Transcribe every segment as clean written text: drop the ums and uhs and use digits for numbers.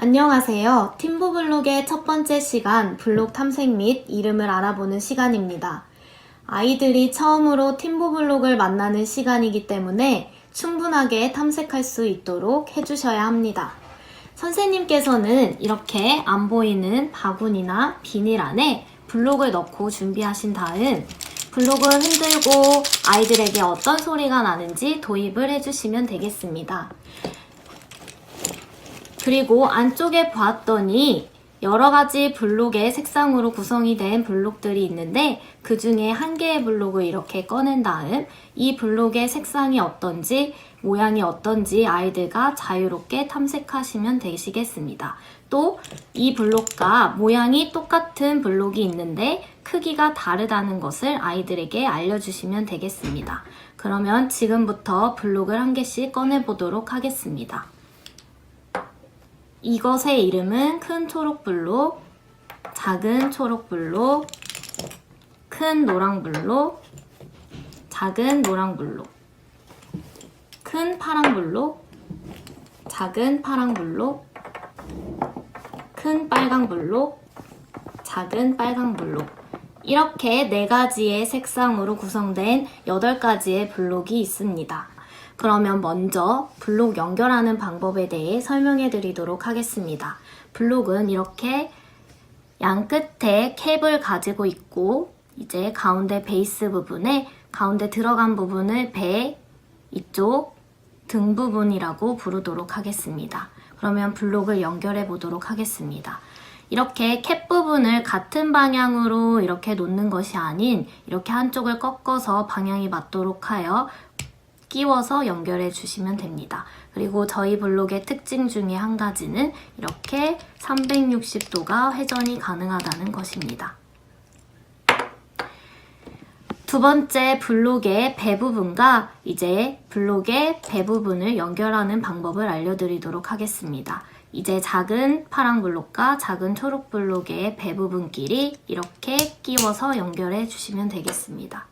안녕하세요. 팀보블록의 첫 번째 시간 블록 탐색 및 이름을 알아보는 시간입니다. 아이들이 처음으로 팀보블록을 만나는 시간이기 때문에 충분하게 탐색할 수 있도록 해주셔야 합니다. 선생님께서는 이렇게 안 보이는 바구니나 비닐 안에 블록을 넣고 준비하신 다음 블록을 흔들고 아이들에게 어떤 소리가 나는지 도입을 해주시면 되겠습니다. 그리고 안쪽에 보았더니 여러가지 블록의 색상으로 구성이 된 블록들이 있는데 그 중에 한 개의 블록을 이렇게 꺼낸 다음 이 블록의 색상이 어떤지 모양이 어떤지 아이들과 자유롭게 탐색하시면 되시겠습니다. 또 이 블록과 모양이 똑같은 블록이 있는데 크기가 다르다는 것을 아이들에게 알려주시면 되겠습니다. 그러면 지금부터 블록을 한 개씩 꺼내보도록 하겠습니다. 이것의 이름은 큰 초록 블록, 작은 초록 블록, 큰 노랑 블록, 작은 노랑 블록, 큰 파랑 블록, 작은 파랑 블록, 큰 빨강 블록, 작은 빨강 블록. 이렇게 4가지의 색상으로 구성된 8가지의 블록이 있습니다. 그러면 먼저 블록 연결하는 방법에 대해 설명해 드리도록 하겠습니다. 블록은 이렇게 양 끝에 캡을 가지고 있고 이제 가운데 베이스 부분에 가운데 들어간 부분을 배 이쪽 등 부분이라고 부르도록 하겠습니다. 그러면 블록을 연결해 보도록 하겠습니다. 이렇게 캡 부분을 같은 방향으로 이렇게 놓는 것이 아닌 이렇게 한쪽을 꺾어서 방향이 맞도록 하여 끼워서 연결해 주시면 됩니다. 그리고 저희 블록의 특징 중에 한 가지는 이렇게 360도가 회전이 가능하다는 것입니다. 두 번째 블록의 배 부분과 이제 블록의 배 부분을 연결하는 방법을 알려드리도록 하겠습니다. 이제 작은 파랑 블록과 작은 초록 블록의 배 부분끼리 이렇게 끼워서 연결해 주시면 되겠습니다.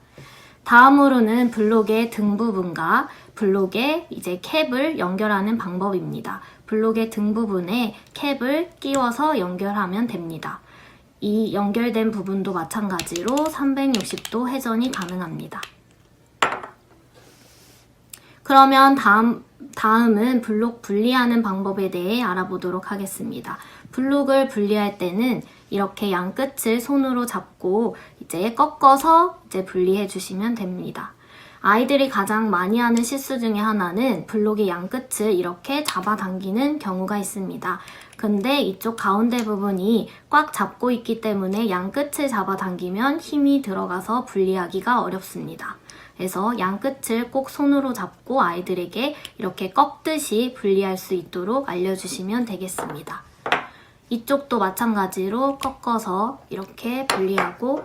다음으로는 블록의 등 부분과 블록의 이제 캡을 연결하는 방법입니다. 블록의 등 부분에 캡을 끼워서 연결하면 됩니다. 이 연결된 부분도 마찬가지로 360도 회전이 가능합니다. 그러면 다음은 블록 분리하는 방법에 대해 알아보도록 하겠습니다. 블록을 분리할 때는 이렇게 양 끝을 손으로 잡고 이제 꺾어서 분리해 주시면 됩니다. 아이들이 가장 많이 하는 실수 중에 하나는 블록의 양 끝을 이렇게 잡아당기는 경우가 있습니다. 근데 이쪽 가운데 부분이 꽉 잡고 있기 때문에 양 끝을 잡아당기면 힘이 들어가서 분리하기가 어렵습니다. 그래서 양 끝을 꼭 손으로 잡고 아이들에게 이렇게 꺾듯이 분리할 수 있도록 알려주시면 되겠습니다. 이쪽도 마찬가지로 꺾어서 이렇게 분리하고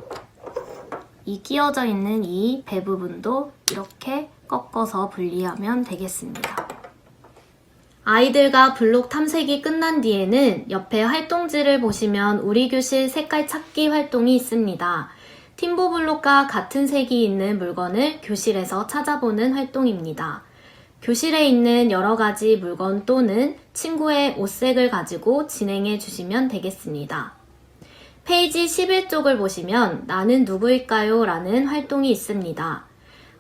이 끼워져 있는 이 배 부분도 이렇게 꺾어서 분리하면 되겠습니다. 아이들과 블록 탐색이 끝난 뒤에는 옆에 활동지를 보시면 우리 교실 색깔 찾기 활동이 있습니다. 팀보블록과 같은 색이 있는 물건을 교실에서 찾아보는 활동입니다. 교실에 있는 여러가지 물건 또는 친구의 옷색을 가지고 진행해 주시면 되겠습니다. 페이지 11쪽을 보시면 나는 누구일까요? 라는 활동이 있습니다.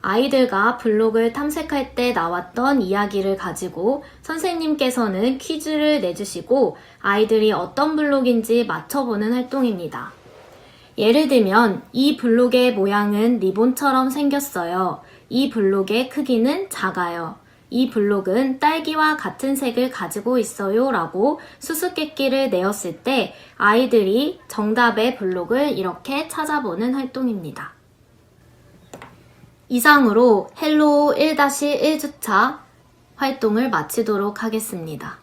아이들과 블록을 탐색할 때 나왔던 이야기를 가지고 선생님께서는 퀴즈를 내주시고 아이들이 어떤 블록인지 맞춰보는 활동입니다. 예를 들면 이 블록의 모양은 리본처럼 생겼어요. 이 블록의 크기는 작아요. 이 블록은 딸기와 같은 색을 가지고 있어요 라고 수수께끼를 내었을 때 아이들이 정답의 블록을 이렇게 찾아보는 활동입니다. 이상으로 헬로우 1-1주차 활동을 마치도록 하겠습니다.